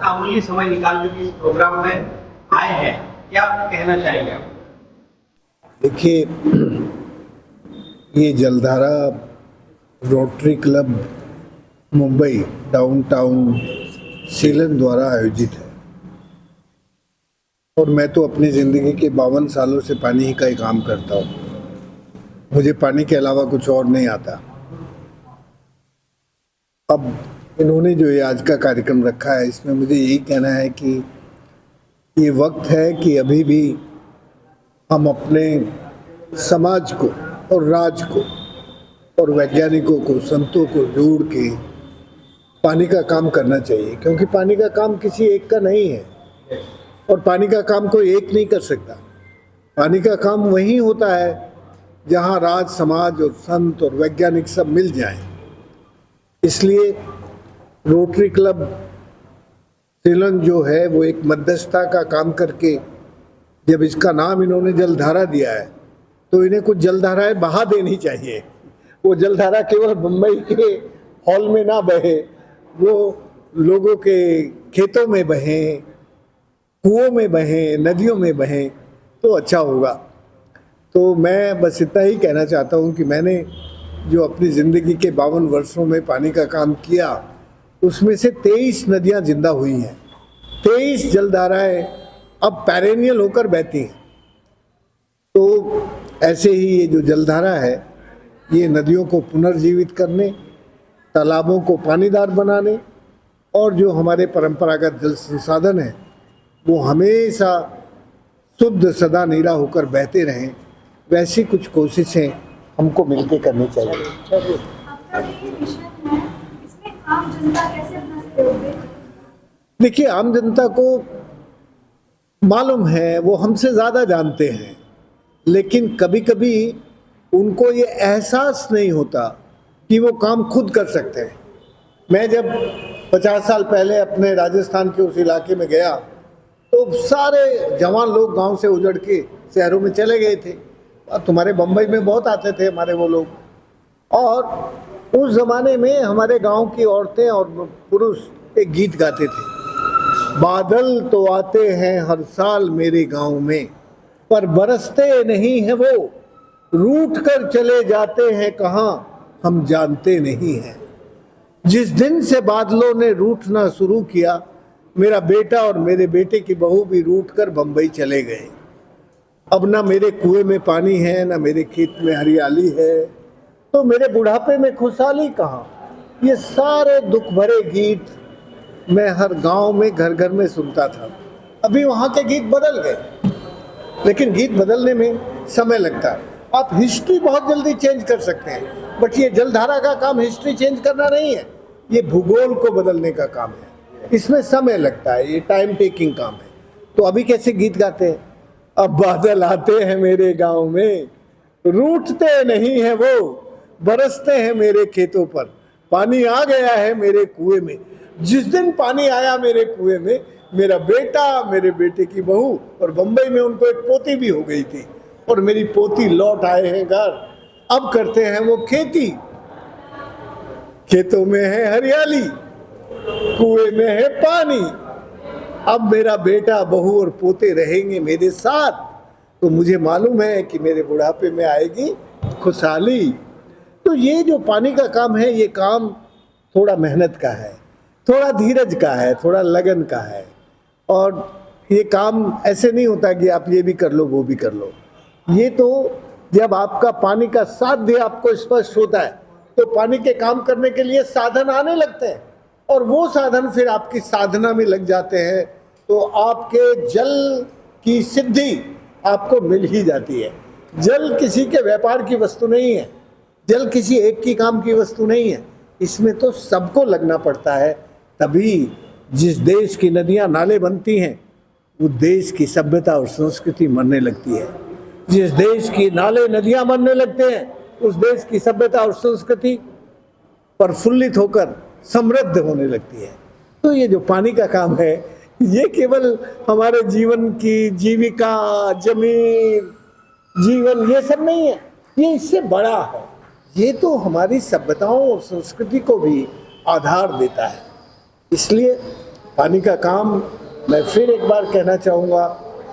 अमूल्य समय निकाल के इस प्रोग्राम में आए हैं, क्या कहना चाहेंगे आप? देखिए, ये जलधारा रोटरी क्लब मुंबई डाउनटाउन सीलन द्वारा आयोजित है और मैं तो अपनी ज़िंदगी के 52 सालों से पानी ही का ही काम करता हूँ। मुझे पानी के अलावा कुछ और नहीं आता। अब इन्होंने जो ये आज का कार्यक्रम रखा है, इसमें मुझे यही कहना है कि ये वक्त है कि अभी भी हम अपने समाज को और राज को और वैज्ञानिकों को, संतों को जोड़ के पानी का काम करना चाहिए, क्योंकि पानी का काम किसी एक का नहीं है और पानी का काम कोई एक नहीं कर सकता। पानी का काम वही होता है जहाँ राज, समाज और संत और वैज्ञानिक सब मिल जाएं। इसलिए रोटरी क्लब सीलन जो है वो एक मध्यस्थता का काम करके, जब इसका नाम इन्होंने जलधारा दिया है तो इन्हें कुछ जलधाराएं बहा देनी चाहिए। वो जलधारा केवल मुंबई के हॉल में ना बहे, वो लोगों के खेतों में बहे, कुओं में बहे, नदियों में बहे तो अच्छा होगा। तो मैं बस इतना ही कहना चाहता हूँ कि मैंने जो अपनी ज़िंदगी के 52 वर्षों में पानी का काम किया, उसमें से 23 नदियाँ जिंदा हुई हैं, 23 जलधाराएं अब पैरेनियल होकर बहती हैं। तो ऐसे ही ये जो जलधारा है, ये नदियों को पुनर्जीवित करने, तालाबों को पानीदार बनाने और जो हमारे परंपरागत जल संसाधन हैं वो हमेशा शुद्ध सदा नीरा होकर बहते रहें, वैसी कुछ कोशिशें हमको मिलकर करनी चाहिए। देखिए, आम जनता को मालूम है, वो हमसे ज़्यादा जानते हैं, लेकिन कभी कभी उनको ये एहसास नहीं होता कि वो काम खुद कर सकते हैं। मैं जब 50 साल पहले अपने राजस्थान के उस इलाके में गया तो सारे जवान लोग गांव से उजड़ के शहरों में चले गए थे। और तुम्हारे बम्बई में बहुत आते थे हमारे वो लोग, और उस ज़माने में हमारे गांव की औरतें और पुरुष एक गीत गाते थे, बादल तो आते हैं हर साल मेरे गांव में, पर बरसते नहीं हैं वो, रूठ कर चले जाते हैं कहाँ हम जानते नहीं हैं। जिस दिन से बादलों ने रूठना शुरू किया, मेरा बेटा और मेरे बेटे की बहू भी रूठ कर बम्बई चले गए। अब ना मेरे कुएं में पानी है, ना मेरे खेत में हरियाली है, तो मेरे बुढ़ापे में खुशहाली कहाँ। ये सारे दुख भरे गीत मैं हर गांव में घर घर में सुनता था। अभी वहाँ के गीत बदल गए, लेकिन गीत बदलने में समय लगता है। आप हिस्ट्री बहुत जल्दी चेंज कर सकते हैं, बट ये जलधारा का काम हिस्ट्री चेंज करना नहीं है, ये भूगोल को बदलने का काम है। इसमें समय लगता है, ये टाइम टेकिंग काम है। तो अभी कैसे गीत गाते हैं, अब बादल आते हैं मेरे गांव में, रूठते नहीं हैं वो, बरसते हैं मेरे खेतों पर, पानी आ गया है मेरे कुएं में। जिस दिन पानी आया मेरे कुएं में, मेरा बेटा, मेरे बेटे की बहू और बम्बई में उनको एक पोती भी हो गई थी, और मेरी पोती लौट आए हैं घर। अब करते हैं वो खेती, खेतों में है हरियाली, कुएं में है पानी। अब मेरा बेटा, बहू और पोते रहेंगे मेरे साथ, तो मुझे मालूम है कि मेरे बुढ़ापे में आएगी खुशहाली। तो ये जो पानी का काम है, ये काम थोड़ा मेहनत का है, थोड़ा धीरज का है, थोड़ा लगन का है, और ये काम ऐसे नहीं होता कि आप ये भी कर लो वो भी कर लो। ये तो जब आपका पानी का साध्य आपको स्पष्ट होता है तो पानी के काम करने के लिए साधन आने लगते हैं, और वो साधन फिर आपकी साधना में लग जाते हैं, तो आपके जल की सिद्धि आपको मिल ही जाती है। जल किसी के व्यापार की वस्तु नहीं है, जल किसी एक की काम की वस्तु नहीं है, इसमें तो सबको लगना पड़ता है। तभी जिस देश की नदियाँ नाले बनती हैं, वो देश की सभ्यता और संस्कृति मरने लगती है। जिस देश की नाले नदियाँ बनने लगते हैं, उस देश की सभ्यता और संस्कृति प्रफुल्लित होकर समृद्ध होने लगती है। तो ये जो पानी का काम है, ये केवल हमारे जीवन की जीविका, जमीन, जीवन, ये सब नहीं है, ये इससे बड़ा है। ये तो हमारी सभ्यताओं और संस्कृति को भी आधार देता है। इसलिए पानी का काम मैं फिर एक बार कहना चाहूँगा,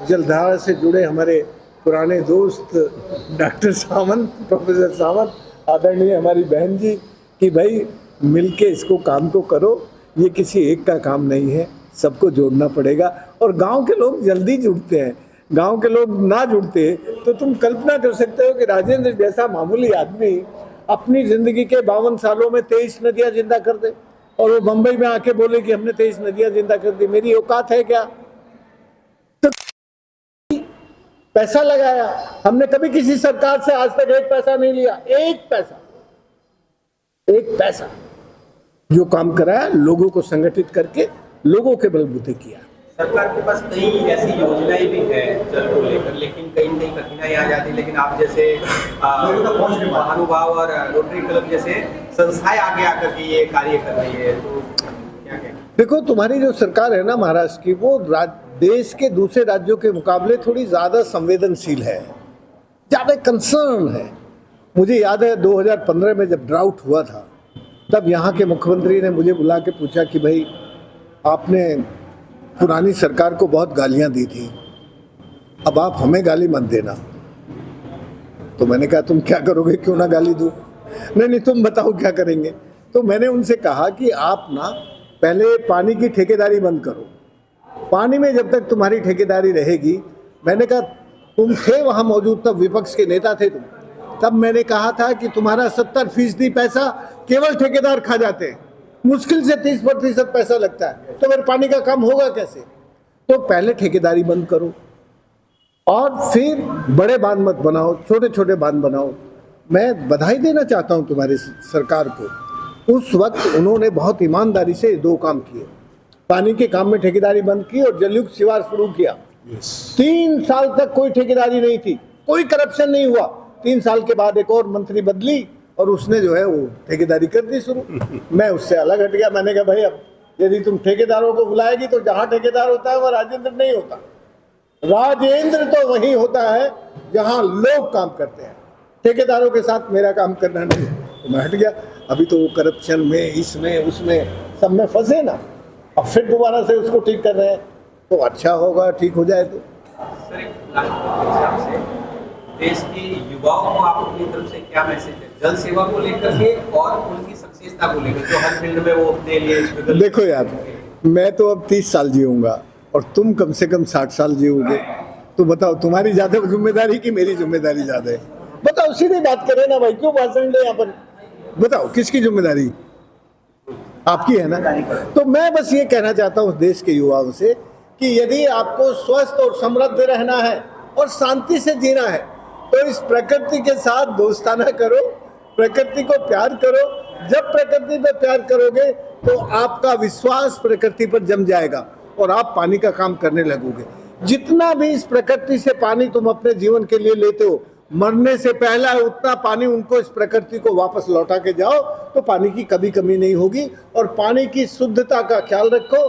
जलधारा से जुड़े हमारे पुराने दोस्त डॉक्टर सावंत, प्रोफेसर सावंत, आदरणीय हमारी बहन जी, कि भाई मिलके इसको काम तो करो, ये किसी एक का काम नहीं है, सबको जोड़ना पड़ेगा। और गांव के लोग जल्दी जुड़ते हैं, गांव के लोग ना जुड़ते तो तुम कल्पना कर सकते हो कि राजेंद्र जैसा मामूली आदमी अपनी जिंदगी के 52 सालों में 23 नदियां जिंदा कर दे, और वो बंबई में आके बोले कि हमने 23 नदियां जिंदा कर दी। मेरी औकात है क्या? तो पैसा लगाया हमने, कभी किसी सरकार से आज तक एक पैसा नहीं लिया, एक पैसा। जो काम कराया लोगों को संगठित करके लोगों के बलबूते किया। सरकार के पास कई ऐसी योजनाएं भी है जल को लेकर, लेकिन कहीं न कहीं कठिनाई आ जाती है। लेकिन आप जैसे महानुभाव और रोटरी क्लब जैसे संस्थाएं आगे आकर के ये कार्य कर रही है, तो क्या कहना? देखो, तुम्हारी जो सरकार है ना महाराष्ट्र की, वो देश के दूसरे राज्यों के मुकाबले थोड़ी ज्यादा संवेदनशील है, ज्यादा कंसर्न है। मुझे याद है 2015 में जब ड्राउट हुआ था, तब यहाँ के मुख्यमंत्री ने मुझे बुला के पूछा कि भाई आपने पुरानी सरकार को बहुत गालियां दी थी, अब आप हमें गाली मत देना। तो मैंने कहा तुम क्या करोगे, क्यों ना गाली दूं? नहीं तुम बताओ क्या करेंगे। तो मैंने उनसे कहा कि आप ना पहले पानी की ठेकेदारी बंद करो, पानी में जब तक तुम्हारी ठेकेदारी रहेगी। मैंने कहा तुम थे वहाँ मौजूद, तब विपक्ष के नेता थे तुम, तब मैंने कहा था कि तुम्हारा 70% पैसा केवल ठेकेदार खा जाते हैं, मुश्किल से 30% पैसा लगता है, तो फिर पानी का काम होगा कैसे? तो पहले ठेकेदारी बंद करो और फिर बड़े बांध मत बनाओ, छोटे छोटे बांध बनाओ। मैं बधाई देना चाहता हूं तुम्हारी सरकार को, उस वक्त उन्होंने बहुत ईमानदारी से 2 काम किए, पानी के काम में ठेकेदारी बंद की और जलयुक्त शिवार शुरू किया। 3 साल तक कोई ठेकेदारी नहीं थी, कोई करप्शन नहीं हुआ। 3 साल के बाद एक और मंत्री बदली और उसने जो है वो ठेकेदारी कर दी शुरू। मैं उससे अलग हट गया। मैंने कहा भाई अब यदि तुम ठेकेदारों को बुलाएगी तो जहां ठेकेदार होता है वह राजेंद्र नहीं होता, राजेंद्र तो वही होता है जहां लोग काम करते हैं, ठेकेदारों के साथ मेरा काम करना नहीं। तो मैं हट गया। अभी तो वो करप्शन में, इसमें उसमें सब में फंसे ना, अब फिर दोबारा से उसको ठीक कर रहे हैं, तो अच्छा होगा ठीक हो जाए तो। सर, एक हिसाब से देश के युवाओं को आप अपनी तरफ से क्या मैसेज है जल सेवा को लेकर के और उनकी सक्सेसता को लेकर, जो हर फील्ड में वो अपने लिए? देखो यार, मैं तो अब 30 साल जीऊंगा और तुम कम से कम 60 साल जीओगे, तो बताओ तुम्हारी ज्यादा जिम्मेदारी की मेरी जिम्मेदारी ज्यादा है? बताओ, सीधी बात करें ना भाई, क्यों भाषण दे यहाँ पर? बताओ किसकी जिम्मेदारी? आपकी है ना। तो मैं बस ये कहना चाहता हूँ देश के युवाओं से कि यदि आपको स्वस्थ और समृद्ध रहना है और शांति से जीना है, तो इस प्रकृति के साथ दोस्ताना करो, प्रकृति को प्यार करो। जब प्रकृति पे प्यार करोगे तो आपका विश्वास प्रकृति पर जम जाएगा और आप पानी का काम करने लगोगे। जितना भी इस प्रकृति से पानी तुम अपने जीवन के लिए लेते हो, मरने से पहला उतना पानी उनको, इस प्रकृति को वापस लौटा के जाओ, तो पानी की कभी कमी नहीं होगी। और पानी की शुद्धता का ख्याल रखो,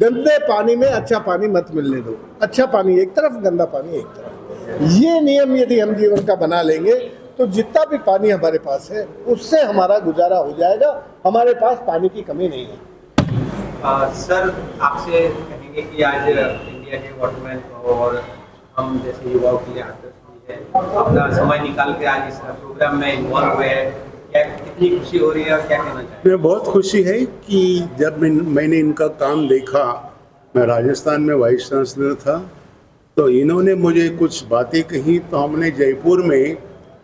गंदे पानी में अच्छा पानी मत मिलने दो। अच्छा पानी एक तरफ, गंदा पानी एक तरफ। ये नियम यदि हम जीवन का बना लेंगे तो जितना भी पानी हमारे पास है उससे हमारा गुजारा हो जाएगा, हमारे पास पानी की कमी नहीं है। सर, आपसे कहेंगे कि आज इंडिया के वाटरमैन और हम जैसे युवाओं के लिए आदर्श है, अपना समय निकाल के आज इस प्रोग्राम में इन्वॉल्व हुए हैं, क्या कितनी खुशी हो रही है और क्या कहना चाहिए? मुझे बहुत खुशी है कि जब मैंने इनका काम देखा, मैं राजस्थान में वाइस चांसलर था, तो इन्होंने मुझे कुछ बातें कही, तो हमने जयपुर में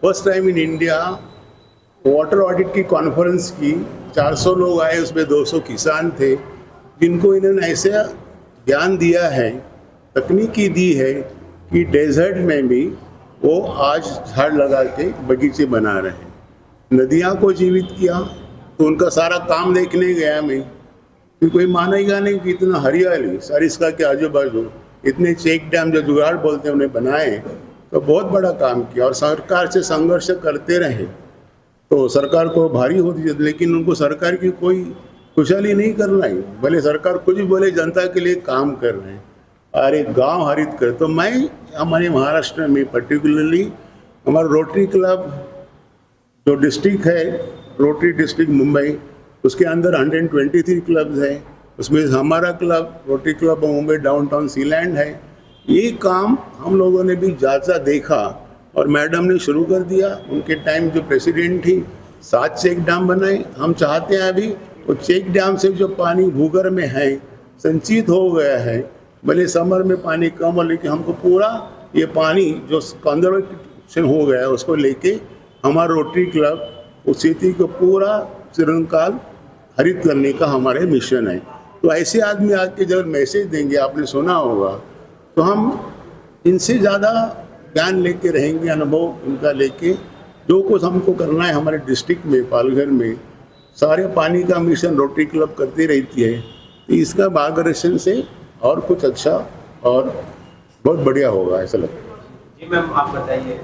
first time in India water audit की कॉन्फ्रेंस की। 400 लोग आए, उसमें 200 किसान थे, जिनको इन्होंने ऐसे ज्ञान दिया है, तकनीकी दी है कि डेजर्ट में भी वो आज झाड़ लगा के बगीचे बना रहे हैं। नदियाँ को जीवित किया, तो उनका सारा काम देखने गया मैं, कि कोई मानेगा नहीं कि इतना हरियाली सरिस्का के आजू बाजू, इतने चेक डैम जो जुगाड़ बोलते हैं उन्हें बनाए, तो बहुत बड़ा काम किया। और सरकार से संघर्ष करते रहे, तो सरकार को भारी होती है, लेकिन उनको सरकार की कोई खुशहाली नहीं करना है। भले सरकार कुछ भी बोले, जनता के लिए काम कर रहे हैं, अरे गांव हरित कर। तो मैं हमारे महाराष्ट्र में पर्टिकुलरली हमारा रोटरी क्लब जो डिस्ट्रिक्ट है, रोटरी डिस्ट्रिक्ट मुंबई, उसके अंदर 123 क्लब्स हैं, उसमें हमारा club rotary club of Mumbai downtown Sealand है। ये काम हम लोगों ने भी ज़्यादा देखा और मैडम ने शुरू कर दिया। उनके टाइम जो प्रेसिडेंट थी 7 चेक डैम बनाए। हम चाहते हैं अभी वो चेक डैम से जो पानी भूगर्भ में है संचित हो गया है, भले समर में पानी कम हो लेकिन हमको पूरा ये पानी जो कंजर्वेशन हो गया है उसको लेके हमारा रोटरी क्लब उस स्थिति को पूरा चिरकाल हरित करने का हमारे मिशन है। तो ऐसे आदमी आके जब मैसेज देंगे, आपने सुना होगा, तो हम इनसे ज़्यादा ज्ञान लेके रहेंगे, अनुभव इनका लेके जो कुछ हमको करना है हमारे डिस्ट्रिक्ट में पालघर में सारे पानी का मिशन रोटरी क्लब करती रहती है। तो इसका मार्गदर्शन से और कुछ अच्छा और बहुत बढ़िया होगा ऐसा लगता है। जी मैम, आप बताइए।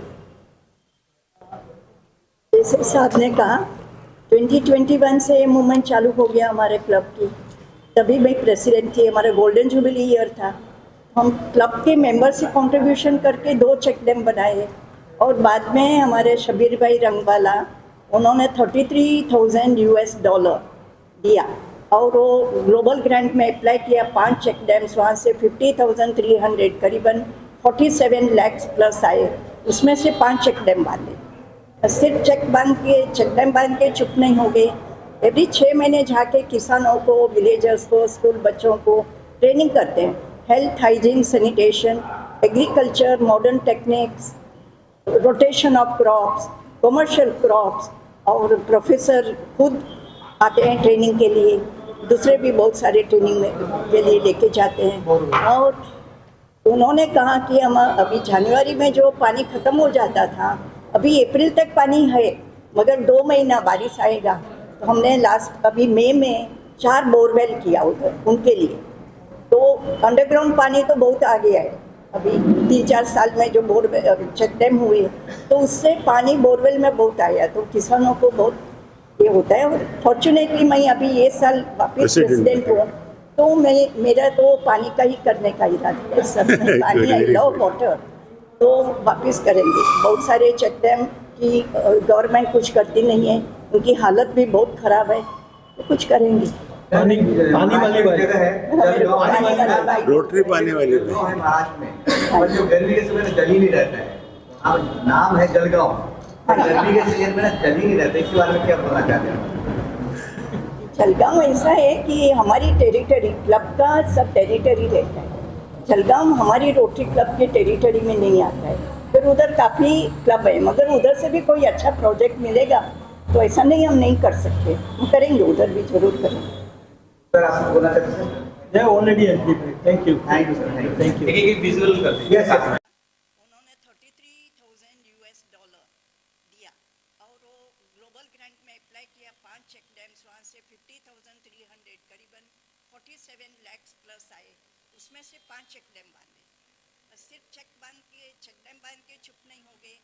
जैसे साहब ने कहा 2021 से मूवमेंट चालू हो गया हमारे क्लब की, तभी मैं प्रेसिडेंट थी, हमारा गोल्डन जुबली ईयर था। हम क्लब के मेंबर से कंट्रीब्यूशन करके 2 चेक डैम बनाए और बाद में हमारे शबीर भाई रंगवाला उन्होंने $33,000 दिया और वो ग्लोबल ग्रांट में अप्लाई किया 5 चेक डैम्स, वहाँ से 50,300 करीबन 47 लाख प्लस आए। उसमें से 5 चेक डैम बांधे। सिर्फ चेक डैम बांध के चुप नहीं हो गए। एवरी 6 महीने जाके किसानों को, विलेजर्स को, स्कूल बच्चों को ट्रेनिंग करते हैं। Health, hygiene, sanitation, agriculture, modern techniques, rotation of crops, commercial crops, और प्रोफेसर खुद आते हैं ट्रेनिंग के लिए, दूसरे भी बहुत सारे ट्रेनिंग के लिए लेके जाते हैं। और उन्होंने कहा कि हम अभी जनवरी में जो पानी ख़त्म हो जाता था, अभी अप्रैल तक पानी है मगर 2 महीना बारिश आएगा। तो हमने लास्ट अभी मई में 4 बोरवेल किया उधर उनके लिए। तो अंडरग्राउंड पानी तो बहुत आ गया है अभी 3-4 साल में जो चेक डैम हुए, तो उससे पानी बोरवेल में बहुत आया, तो किसानों को बहुत ये होता है। और फॉर्चुनेटली मैं अभी ये साल वापस प्रेसिडेंट हूँ, तो मेरा तो पानी का ही करने का इरादा है सब में। पानी, आई लव वाटर, तो वापस करेंगे। बहुत सारे चेक डैम की गवर्नमेंट कुछ करती नहीं है, उनकी हालत भी बहुत ख़राब है, तो कुछ करेंगे। पानी वाली जगह है, रोटरी पानी वाली जो है महाराष्ट्र में, और जो गर्मी के समय में जल ही नहीं रहता है। अब नाम है जलगांव, गर्मी के सीजन में जल ही नहीं रहता। इसके बारे में क्या बोलना चाहते हैं? जलगांव ऐसा है कि हमारी टेरिटरी, क्लब का सब टेरिटरी रहता है। जलगांव हमारी रोटरी क्लब के टेरिटरी में नहीं आता है। फिर उधर काफ़ी क्लब है, मगर उधर से भी कोई अच्छा प्रोजेक्ट मिलेगा तो ऐसा नहीं हम नहीं कर सकते, हम करेंगे, उधर भी जरूर करेंगे। सर, आप बोलना चाहते हैं? Yeah, already agreed. Thank you. Thank you sir, Thank you. एक विजुअल कर दीजिए। Yes sir. उन्होंने $33,000 दिया और वो ग्लोबल ग्रांट में अप्लाई किया 5 चेक डैम्स, वहाँ से 50,300 करीबन 47 लाख प्लस आए। उसमें से 5 चेक डैम बांधे। सिर्फ चेक डैम बांध के चुप नहीं हो गए।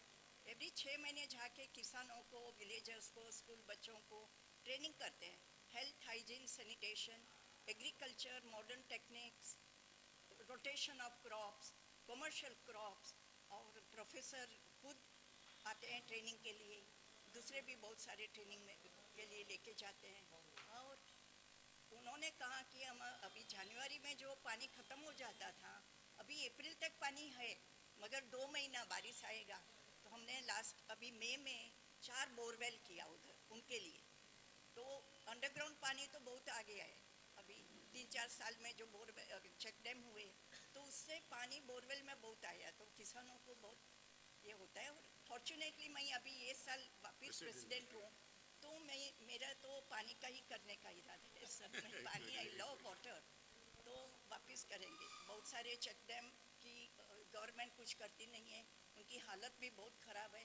एवरी 6 महीने जाके किसानों को, विलेजर्स को, स्कूल बच्चों को ट्रेनिंग करते हैं। Health, hygiene, sanitation, agriculture, modern techniques, rotation of crops, commercial crops, और प्रोफेसर खुद आते हैं ट्रेनिंग के लिए, दूसरे भी बहुत सारे ट्रेनिंग के लिए लेके जाते हैं। और उन्होंने कहा कि हम अभी जनवरी में जो पानी ख़त्म हो जाता था, अभी अप्रैल तक पानी है मगर 2 महीना बारिश आएगा। तो हमने लास्ट अभी मई में 4 बोरवेल किया उधर उनके लिए। तो अंडरग्राउंड पानी तो बहुत आ गया है अभी 3-4 साल में जो चेक डैम हुए, तो उससे पानी बोरवेल में बहुत आया, तो किसानों को बहुत ये होता है। और फॉर्चुनेटली मैं अभी ये साल वापस प्रेसिडेंट हूँ, तो मेरा तो पानी का ही करने का इरादा है सब में। पानी, आई लव वाटर, तो वापस करेंगे। बहुत सारे चेक डैम की गवर्नमेंट कुछ करती नहीं है, उनकी हालत भी बहुत ख़राब है,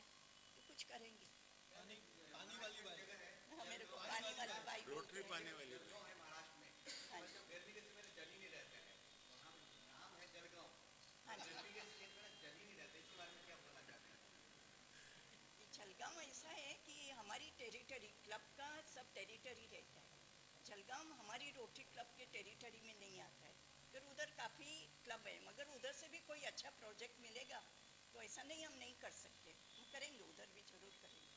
तो कुछ करेंगे। पानी वाली जगह है, मेरे को पानी वाली बाइक रोटरी पानी वाली जो है महाराष्ट्र में, और जो गर्मी के समय में जल ही नहीं रहता है। वहाँ नाम है जलगांव, गर्मी के सीजन में जल ही नहीं रहता। इसके बारे में क्या बोलना चाहते हैं? जलगांव ऐसा है कि हमारी टेरिटरी, क्लब का सब टेरिटरी रहता है। जलगांव हमारी रोटरी क्लब के टेरिटरी में नहीं आता है। फिर उधर काफ़ी क्लब है, मगर उधर से भी कोई अच्छा प्रोजेक्ट मिलेगा तो ऐसा नहीं हम नहीं कर सकते, हम करेंगे, उधर भी जरूर करेंगे।